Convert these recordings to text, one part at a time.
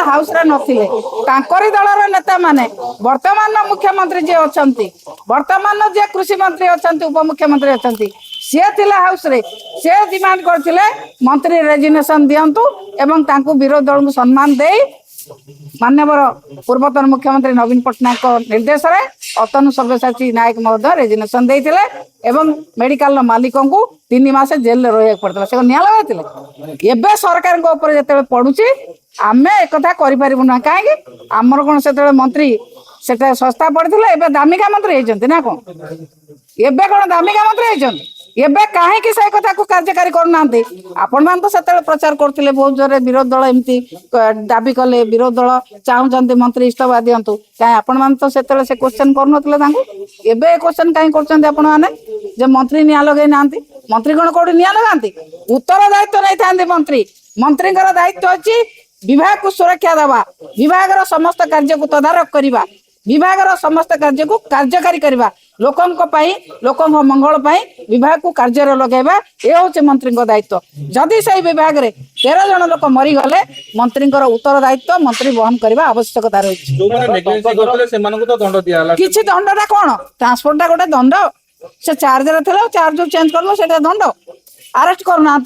House नथिले दलर नेता माने वर्तमान मुख्यमंत्री जी अच्छा वर्तमान जे कृषि मंत्री अच्छा उपमुख्यमंत्री अच्छा सी थिले हाउस रे सी डिमांड करथिले मंत्री रेजिग्नेशन दियंतु एवं तांकु विरोधी दल को सम्मान दे माननीय पूर्वतन मुख्यमंत्री नवीन पट्टनायक निर्देश में अतनु सब्यसाची नायक महोदय रेजिग्नेशन देते एवं मेडिकल मालिक को 3 मास जेल रहा पड़ता से निया लगाई एवं सरकार जो पड़ुची आम एक करूँ कहीं आमर कौन से मंत्री से सस्ता पड़ता एवं दामिका मंत्री होती ना कौन एवं कौन दामिका मंत्री होती एबे कहीं से कथा को कार्यकारी करना आपण मान तो से प्रचार करते बहुत जोर विरोधी दल एमती दाबी कले विरोधी दल चाहते मंत्री इस्तीफा दिंतु कहीं आपण मान तो से क्वेश्चन करुनते एबे क्वेश्चन कहीं कर मंत्री निया लगे ना मंत्री कौन कौटी निया लगाती उत्तर दायित्व नहीं था मंत्री मंत्री दायित्व अच्छी विभाग को सुरक्षा देवा विभाग समस्त कार्य को तदारख करवा विभाग समस्त कार्य को कार्यकारी करवा लोकों मंगल विभाग को कार्य लगेगा ये हूँ मंत्री दायित्व जदि से विभाग रे 13 जन लोक मरीगले मंत्री उत्तर दायित्व मंत्री वहन करने आवश्यकता रही किसी दंडा कौन ट्रांसपोर्टा गोटे दंड से चार्ज थे चार्ज चेंज कर से दंड अरेस्ट करना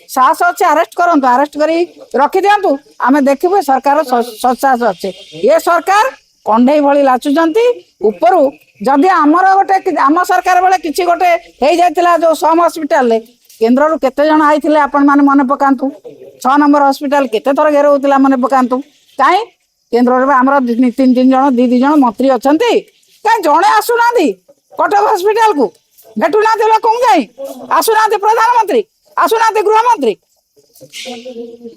साहस अच्छे अरेस्ट करूँ अरेस्ट कर रखी दिंतु आम देखिए सरकार ससाहस अच्छे ये सरकार कंडे भली लाचुंट उपरू जदि आमर गोटे आम सरकार बेले किसी गोटे हो जाता जो सम हस्पिटाल केन्द्र केते जन आई आपण मैंने मन पकातु 6 नंबर हस्पिटाल केते थर घेर होता मन पकातु कहीं केन्द्र आम 3 जन 2 जन मंत्री अच्छा कहीं जड़े आसुना कटक हस्पिटाल को भेटुना लोक जाई आसुना प्रधानमंत्री आसुना गृहमंत्री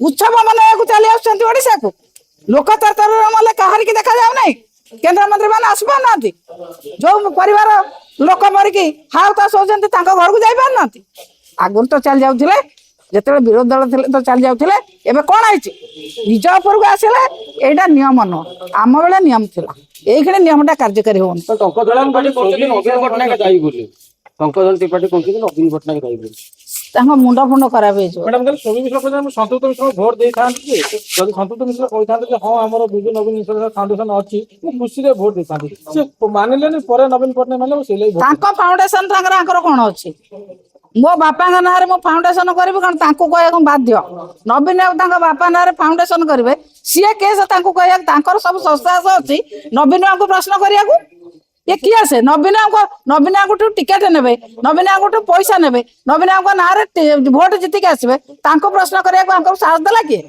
उत्सव मनाया चली आशा को लोक तर मल्ले कहार की देखा जाऊ ना केन्द्र मंत्री मैंने आसी पार जो परिवार लोक मरिकी हाउतास होती घर को जाई पार आगुरी तो चली जाऊे जिते विरोधी दल थे तो चली जाऊे एवं कौन आई निज उपर को आसला यहाँ नियम नुह आम बेले नियम था ये नियमटा कार्यकारी हो मुंड फुंड खराब भोट सन्तुष्ट मिश्र कहते हाँ आम विजु नवीन मिश्र फाउंडेशन अच्छी खुशी भोट देते मानिले नवीन पट्टनायक फाउंडेशन कौन अच्छी मो बापा ना मो फाउंडेशन करी कह बाध्य नवीन बाबू बापा ना फाउंडेशन करेंगे सी केस कह सब संस्था अच्छी नवीन को प्रश्न करने ये किए से नवीन टिकेट ने नवीन पैसा ने नवीन ना भोट जीतिक आसवे प्रश्न करने साहस देला किए।